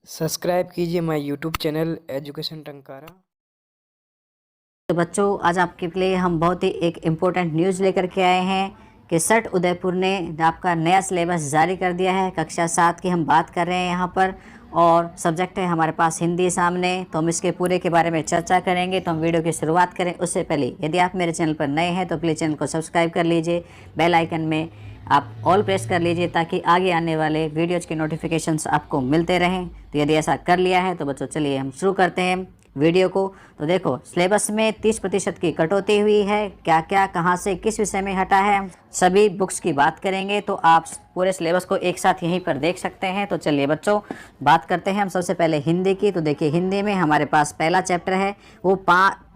Subscribe कीजिए my YouTube channel education Tankara. तो बच्चों, आज आपके लिए हम बहुत ही एक इम्पोर्टेंट न्यूज़ लेकर के आए हैं कि सट उदयपुर ने आपका नया सिलेबस जारी कर दिया है। कक्षा 7 की हम बात कर रहे हैं यहाँ पर, और सब्जेक्ट है हमारे पास हिंदी सामने। तो हम इसके पूरे के बारे में चर्चा करेंगे। तो हम वीडियो की शुरुआत करें उससे पहले यदि आप मेरे चैनल पर नए हैं तो प्लीज़ चैनल को सब्सक्राइब कर लीजिए, बेल आइकन में आप ऑल प्रेस कर लीजिए ताकि आगे आने वाले वीडियोज़ के नोटिफिकेशंस आपको मिलते रहें। तो यदि ऐसा कर लिया है तो बच्चों चलिए हम शुरू करते हैं वीडियो को। तो देखो, सिलेबस में 30% की कटौती हुई है। क्या क्या, कहाँ से, किस विषय में हटा है, सभी बुक्स की बात करेंगे। तो आप पूरे सिलेबस को एक साथ यहीं पर देख सकते हैं। तो चलिए बच्चों, बात करते हैं हम सबसे पहले हिंदी की। तो देखिए, हिंदी में हमारे पास पहला चैप्टर है वो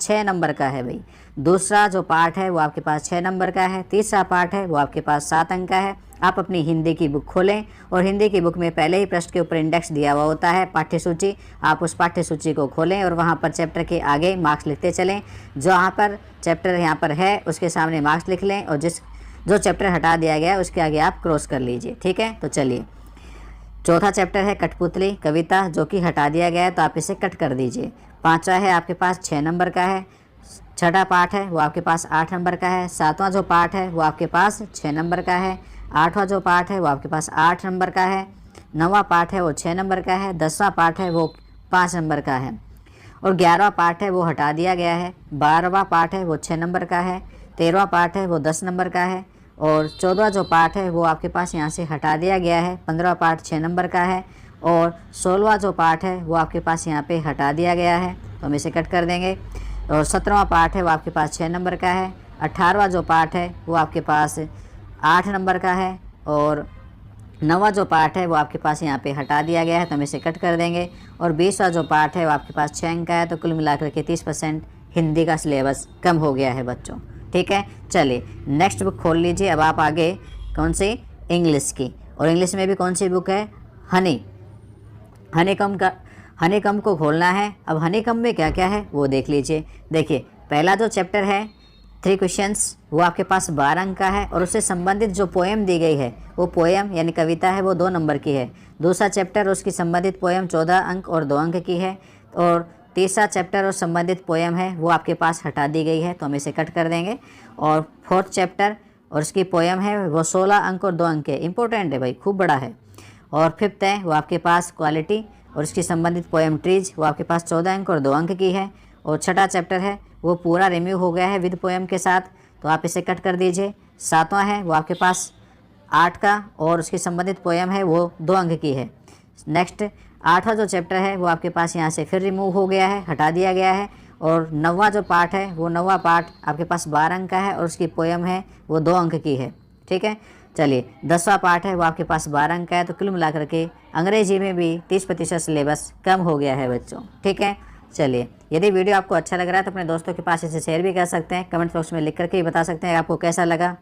6 नंबर का है भाई। दूसरा जो पार्ट है वो आपके पास 6 नंबर का है। तीसरा पार्ट है वो आपके पास 7 अंक का है। आप अपनी हिंदी की बुक खोलें और हिंदी की बुक में पहले ही पृष्ठ के ऊपर इंडेक्स दिया हुआ होता है पाठ्य सूची। आप उस पाठ्य सूची को खोलें और वहाँ पर चैप्टर के आगे मार्क्स लिखते चलें। जहाँ पर चैप्टर यहाँ पर है उसके सामने मार्क्स लिख लें, और जो चैप्टर हटा दिया गया है उसके आगे आप क्रॉस कर लीजिए। ठीक है, तो चलिए, चौथा चैप्टर है कठपुतली कविता, जो कि हटा दिया गया है तो आप इसे कट कर दीजिए। पाँचवा है आपके पास 6 नंबर का है। छठा पार्ट है वो आपके पास 8 नंबर का है। सातवां जो पार्ट है वो आपके पास 6 नंबर का है। आठवां जो पार्ट है वो आपके पास 8 नंबर का है। नौवां पार्ट है वो 6 नंबर का है। 10वां पार्ट है वो 5 नंबर का है। और 11वां पार्ट है वो हटा दिया गया है। 12वां पार्ट है वो 6 नंबर का है। 13वां पार्ट है वो 10 नंबर का है। और 14वां जो पार्ट है वो आपके पास यहाँ से हटा दिया गया है। 15वां पार्ट 6 नंबर का है। और 16वां जो पार्ट है वो आपके पास यहाँ पे हटा दिया गया है तो हम इसे कट कर देंगे। और 17वां पार्ट है वो आपके पास 6 नंबर का है। 18वां जो पार्ट है वो आपके पास 8 नंबर का है। और 9वां जो पार्ट है वो आपके पास यहाँ पे हटा दिया गया है तो हम इसे कट कर देंगे। और 20वां जो पार्ट है वो आपके पास 6 अंक का है। तो कुल मिलाकर के 30% हिंदी का सिलेबस कम हो गया है बच्चों। ठीक है, चलिए नेक्स्ट बुक खोल लीजिए। अब आप आगे कौन सी, इंग्लिश की। और इंग्लिश में भी कौन सी बुक है, हनीकम को खोलना है। अब हनीकम में क्या क्या है वो देख लीजिए। देखिए, पहला जो चैप्टर है 3 क्वेश्चंस वो आपके पास 12 अंक का है, और उससे संबंधित जो पोएम दी गई है वो पोएम यानी कविता है वो 2 नंबर की है। दूसरा चैप्टर उसकी संबंधित पोएम 14 अंक और 2 अंक की है। और तीसरा चैप्टर और संबंधित पोएम है वो आपके पास हटा दी गई है तो हम इसे कट कर देंगे। और 4th चैप्टर और उसकी पोएम है वो 16 अंक और 2 अंक है। इंपॉर्टेंट है भाई, खूब बड़ा है। और 5th है वो आपके पास क्वालिटी, और उसकी संबंधित पोएम ट्रीज वो आपके पास 14 अंक और 2 अंक की है। और छठा चैप्टर है वो पूरा रिव्यू हो गया है विद पोएम के साथ तो आप इसे कट कर दीजिए। 7वां है वो आपके पास 8 का, और उसकी संबंधित पोएम है वो 2 अंक की है। नेक्स्ट 8वां जो चैप्टर है वो आपके पास यहाँ से फिर रिमूव हो गया है, हटा दिया गया है। और 9वां जो पार्ट है वो 9वां पार्ट आपके पास 12 अंक का है, और उसकी पोएम है वो 2 अंक की है। ठीक है, चलिए 10वां पार्ट है वो आपके पास 12 अंक का है। तो कुल मिलाकर के अंग्रेजी में भी 30% सिलेबस कम हो गया है बच्चों। ठीक है, चलिए, यदि वीडियो आपको अच्छा लग रहा है तो अपने दोस्तों के पास इसे शेयर भी कर सकते हैं। कमेंट बॉक्स में लिख करके भी बता सकते हैं आपको कैसा लगा।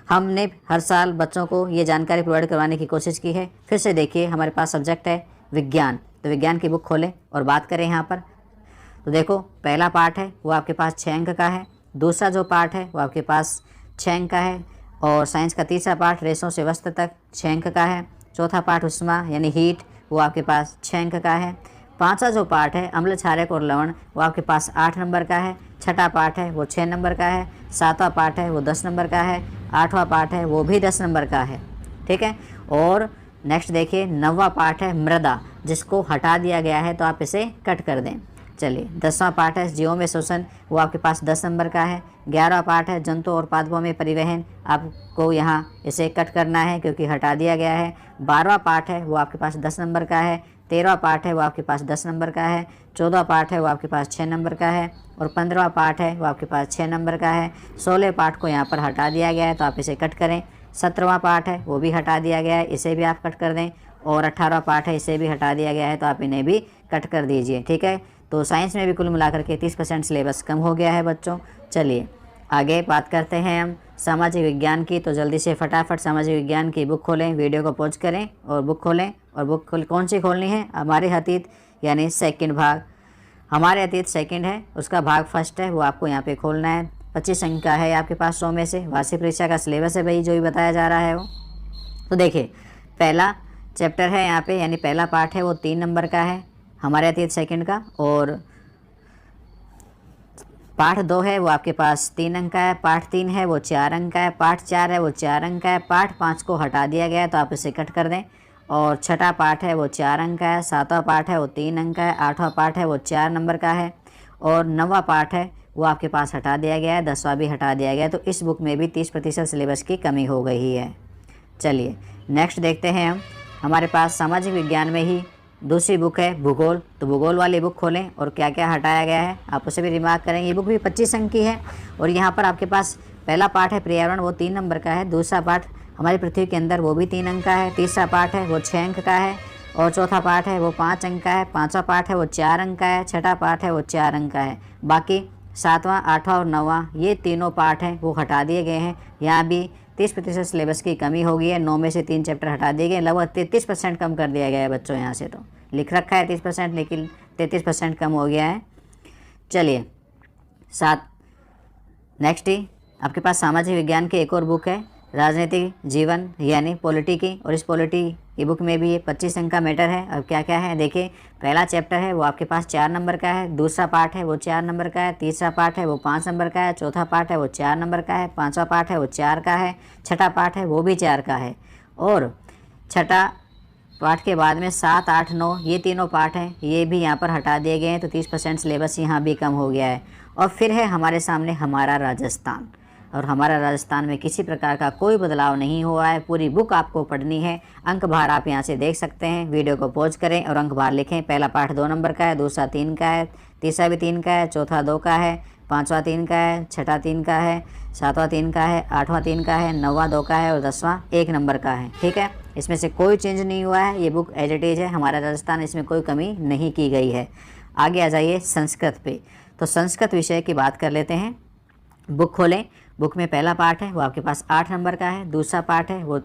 हमने हर साल बच्चों को ये जानकारी प्रोवाइड करवाने की कोशिश की है। फिर से देखिए, हमारे पास सब्जेक्ट है विज्ञान, तो विज्ञान की बुक खोलें और बात करें यहाँ पर। तो देखो, पहला पार्ट है वो आपके पास 6 अंक का है। दूसरा जो पार्ट है वो आपके पास 6 अंक का है। और साइंस का तीसरा पार्ट रेसों से वस्त्र तक 6 अंक का है। चौथा पार्ट उष्मा यानी हीट वो आपके पास 6 अंक का है। पांचवा जो पार्ट है अम्ल क्षारक और लवण वो आपके पास 8 नंबर का है। छठा पार्ट है वो 6 नंबर का है। सातवां पार्ट है वो 10 नंबर का है। आठवां पार्ट है वो भी 10 नंबर का है। ठीक है, और नेक्स्ट देखिए 9वां पार्ट है मृदा, जिसको हटा दिया गया है तो आप इसे कट कर दें। चलिए, 10वां पार्ट है जीवों में शोषण वो आपके पास 10 नंबर का है। 11वां पार्ट है जंतु और पादपों में परिवहन, आपको यहाँ इसे कट करना है क्योंकि हटा दिया गया है। 12वां पार्ट है वो आपके पास 10 नंबर का है। 13वां पार्ट है वो आपके पास 10 नंबर का है। 14वां पार्ट है वो आपके पास 6 नंबर का है। और 15वां पार्ट है वो आपके पास 6 नंबर का है। 16वें पार्ट को यहाँ पर हटा दिया गया है तो आप इसे कट करें। 17वां पार्ट है वो भी हटा दिया गया है, इसे भी आप कट कर दें। और 18वां पार्ट है, इसे भी हटा दिया गया है तो आप इन्हें भी कट कर दीजिए। ठीक है, तो साइंस में भी कुल मिलाकर के 30% सिलेबस कम हो गया है बच्चों। चलिए आगे बात करते हैं हम सामाजिक विज्ञान की। तो जल्दी से फटाफट सामाजिक विज्ञान की बुक खोलें, वीडियो को पॉज करें और बुक खोलें। और कौन सी खोलनी है, हमारे अतीत यानी सेकंड भाग। हमारे अतीत सेकंड है, उसका भाग फर्स्ट है वो आपको यहाँ पे खोलना है। 25 अंक का है आपके पास 100 में से। वार्षिक परीक्षा का सिलेबस है भाई, जो भी बताया जा रहा है वो। तो देखिए, पहला चैप्टर है यहाँ पे, यानी पहला पार्ट है वो 3 नंबर का है हमारे 30 सेकंड का, और पार्ट 2 है वो आपके पास 3 अंक का है, पार्ट 3 है वो 4 अंक का है, पार्ट 4 है वो 4 अंक का है, पार्ट 5 को हटा दिया गया है तो आप इसे कट कर दें। और छठा पार्ट है वो 4 अंक का है, सातवां पार्ट है वो 3 अंक का है, आठवां पार्ट है वो 4 नंबर का है, और 9वां पार्ट है वो आपके पास हटा दिया गया है, 10वां भी हटा दिया गया है। तो इस बुक में भी 30% सिलेबस की कमी हो गई है। चलिए नेक्स्ट देखते हैं हम। हमारे पास सामाजिक विज्ञान में ही दूसरी बुक है भूगोल। तो भूगोल वाली बुक खोलें और क्या क्या हटाया गया है आप उसे भी रिमार्क करेंगे। ये बुक भी 25 अंक की है, और यहाँ पर आपके पास पहला पार्ट है पर्यावरण, वो 3 नंबर का है, दूसरा पार्ट हमारी पृथ्वी के अंदर वो भी 3 अंक का है, तीसरा पार्ट है वो 6 अंक का है, और चौथा पार्ट है वो 5 अंक का है, पाँचवा पार्ट है वो 4 अंक का है, छठा पार्ट है वो 4 अंक का है। बाकी 7वां, 8वां और 9वां ये तीनों पार्ट हैं वो हटा दिए गए हैं। यहाँ भी 30% सिलेबस की कमी हो गई है, 9 में से 3 चैप्टर हटा दिए गए, लगभग 33% कम कर दिया गया है बच्चों। यहाँ से तो लिख रखा है 30%, लेकिन 33% कम हो गया है। चलिए नेक्स्ट ही आपके पास सामाजिक विज्ञान की एक और बुक है राजनीतिक जीवन यानी पॉलिटी की, और इस पॉलिटी की बुक में भी ये 25 अंक का मैटर है। अब क्या क्या है देखिए, पहला चैप्टर है वो आपके पास 4 नंबर का है, दूसरा पार्ट है वो 4 नंबर का है, तीसरा पार्ट है वो 5 नंबर का है, चौथा पार्ट है वो 4 नंबर का है, पाँचवा पार्ट है वो 4 का है, छठा पार्ट है वो भी 4 का है, और छठा पार्ट के बाद में 7, 8, 9 ये तीनों पार्ट हैं, ये भी यहाँ पर हटा दिए गए हैं। तो 30% सिलेबस यहाँ भी कम हो गया है। और फिर है हमारे सामने हमारा राजस्थान, और हमारा राजस्थान में किसी प्रकार का कोई बदलाव नहीं हुआ है। पूरी बुक आपको पढ़नी है। अंक भार आप यहाँ से देख सकते हैं, वीडियो को पॉज करें और अंक भार लिखें। पहला पार्ट 2 नंबर का है, दूसरा 3 का है, तीसरा भी 3 का है, चौथा 2 का है, पाँचवा 3 का है, छठा 3 का है, सातवां 3 का है, आठवां 3 का है, नौवां 2 का है, और 10वां 1 नंबर का है। ठीक है, इसमें से कोई चेंज नहीं हुआ है, ये बुक एज इट इज़ है। हमारा राजस्थान, इसमें कोई कमी नहीं की गई है। आगे आ जाइए संस्कृत पे। तो संस्कृत विषय की बात कर लेते हैं। बुक खोलें। बुक में पहला पार्ट है वो आपके पास 8 नंबर का है, दूसरा पार्ट है वो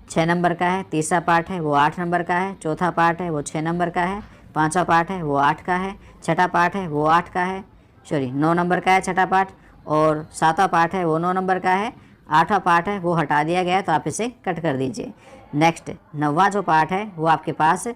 6 नंबर का है, तीसरा पार्ट है वो 8 नंबर का है, चौथा पार्ट है वो 6 नंबर का है, पाँचवा पार्ट है वो 8 का है, छठा पार्ट है वो 8 का है, 9 नंबर का है छठा पार्ट, और सातवां पार्ट है वो 9 नंबर का है, आठवां पार्ट है वो हटा दिया गया है तो आप इसे कट कर दीजिए। नेक्स्ट 9वां जो पार्ट है वो आपके पास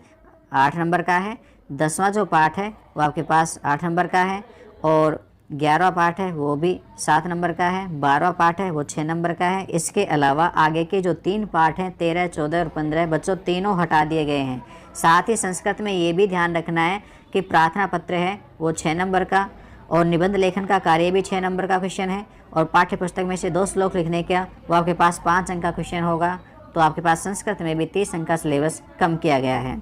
8 नंबर का है, 10वां जो पार्ट है वो आपके पास 8 नंबर का है, और 11वां पार्ट है वो भी 7 नंबर का है, 12वां पार्ट है वो 6 नंबर का है। इसके अलावा आगे के जो 3 पार्ट हैं 13, 14 और 15 बच्चों तीनों हटा दिए गए हैं। साथ ही संस्कृत में ये भी ध्यान रखना है कि प्रार्थना पत्र है वो 6 नंबर का, और निबंध लेखन का कार्य भी 6 नंबर का क्वेश्चन है, और पाठ्य पुस्तक में से 2 श्लोक लिखने का वो आपके पास 5 अंक का क्वेश्चन होगा। तो आपके पास संस्कृत में भी 30 अंक का सिलेबस कम किया गया है।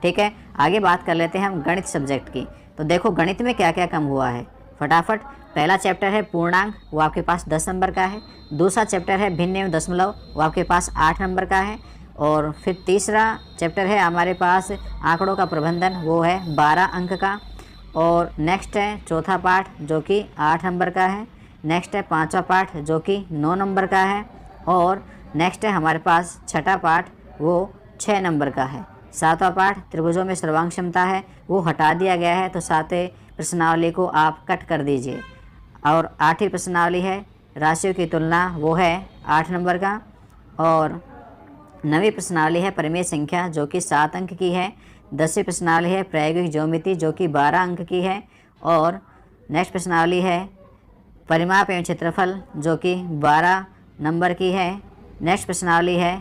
ठीक है, आगे बात कर लेते हैं हम गणित सब्जेक्ट की। तो देखो गणित में क्या क्या कम हुआ है फटाफट। पहला चैप्टर है पूर्णांक, वो आपके पास 10 नंबर का है। दूसरा चैप्टर है भिन्न एवं दशमलव, वो आपके पास 8 नंबर का है। और फिर तीसरा चैप्टर है हमारे पास आंकड़ों का प्रबंधन, वो है 12 अंक का। और नेक्स्ट है चौथा पाठ जो कि 8 नंबर का है। नेक्स्ट है पाँचवा पाठ जो कि 9 नंबर का है। और नेक्स्ट है हमारे पास छठा पाठ, वो 6 नंबर का है। सातवां पाठ त्रिभुजों में सर्वांग क्षमता है, वो हटा दिया गया है तो सातवें प्रश्नावली को आप कट कर दीजिए। और आठवीं प्रश्नावली है राशियों की तुलना, वो है 8 नंबर का। और 9वीं प्रश्नावली है परिमेय संख्या जो कि 7 अंक की है। 10वीं प्रश्नावली है प्रायोगिक ज्योमिति जो कि 12 अंक की है। और नेक्स्ट प्रश्नावली है परिमाप एवं क्षेत्रफल जो कि 12 नंबर की है। नेक्स्ट प्रश्नावली है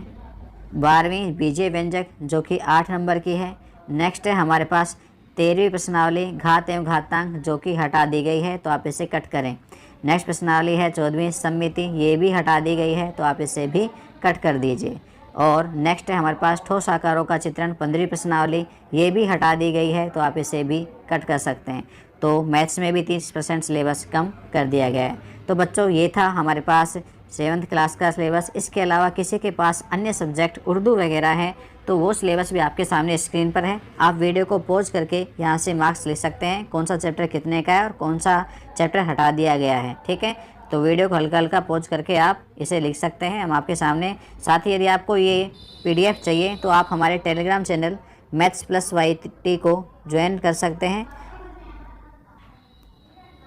12वीं बीजीय व्यंजक जो कि 8 नंबर की है। नेक्स्ट है हमारे पास 13वीं प्रश्नावली घात एवं घातांक जो कि हटा दी गई है तो आप इसे कट करें। नेक्स्ट प्रश्नावली है 14वीं सममिति, ये भी हटा दी गई है तो आप इसे भी कट कर दीजिए। और नेक्स्ट है हमारे पास ठोस आकारों का चित्रण 15वीं प्रश्नावली, ये भी हटा दी गई है तो आप इसे भी कट कर सकते हैं। तो मैथ्स में भी 30% सिलेबस कम कर दिया गया है। तो बच्चों ये था हमारे पास 7th क्लास का सिलेबस। इसके अलावा किसी के पास अन्य सब्जेक्ट उर्दू वगैरह हैं तो वो सिलेबस भी आपके सामने स्क्रीन पर है। आप वीडियो को पॉज करके यहाँ से मार्क्स ले सकते हैं कौन सा चैप्टर कितने का है और कौन सा चैप्टर हटा दिया गया है। ठीक है, तो वीडियो को हल्का हल्का पॉज करके आप इसे लिख सकते हैं हम आपके सामने। साथ ही यदि आपको ये PDF चाहिए तो आप हमारे टेलीग्राम चैनल Maths+YT को ज्वाइन कर सकते हैं।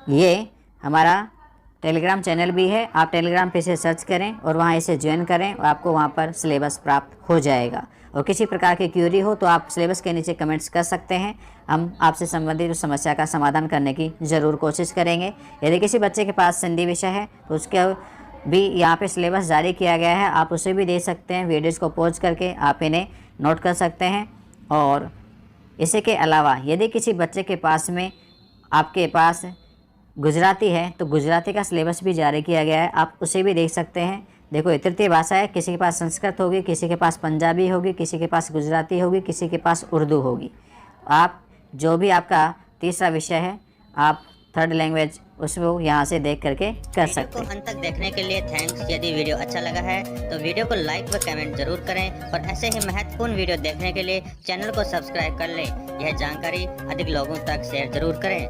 ये हमारा टेलीग्राम चैनल भी है, आप टेलीग्राम पे इसे सर्च करें और वहाँ इसे ज्वाइन करें और आपको वहाँ पर सिलेबस प्राप्त हो जाएगा। और किसी प्रकार की क्यूरी हो तो आप सिलेबस के नीचे कमेंट्स कर सकते हैं, हम आपसे संबंधित उस समस्या का समाधान करने की ज़रूर कोशिश करेंगे। यदि किसी बच्चे के पास सिंधी विषय है तो उसके भी यहाँ पे सिलेबस जारी किया गया है, आप उसे भी देख सकते हैं। वीडियोज़ को पॉज करके आप इन्हें नोट कर सकते हैं। और इसी के अलावा यदि किसी बच्चे के पास में आपके पास गुजराती है तो गुजराती का सिलेबस भी जारी किया गया है, आप उसे भी देख सकते हैं। देखो, ये तृतीय भाषा है, किसी के पास संस्कृत होगी, किसी के पास पंजाबी होगी, किसी के पास गुजराती होगी, किसी के पास उर्दू होगी। आप जो भी आपका तीसरा विषय है, आप थर्ड लैंग्वेज उसको यहाँ से देख करके कर सकते हैं। वीडियो को अंत तक देखने के लिए थैंक्स। यदि वीडियो अच्छा लगा है तो वीडियो को लाइक व कमेंट जरूर करें और ऐसे ही महत्वपूर्ण वीडियो देखने के लिए चैनल को सब्सक्राइब कर लें। यह जानकारी अधिक लोगों तक शेयर जरूर करें।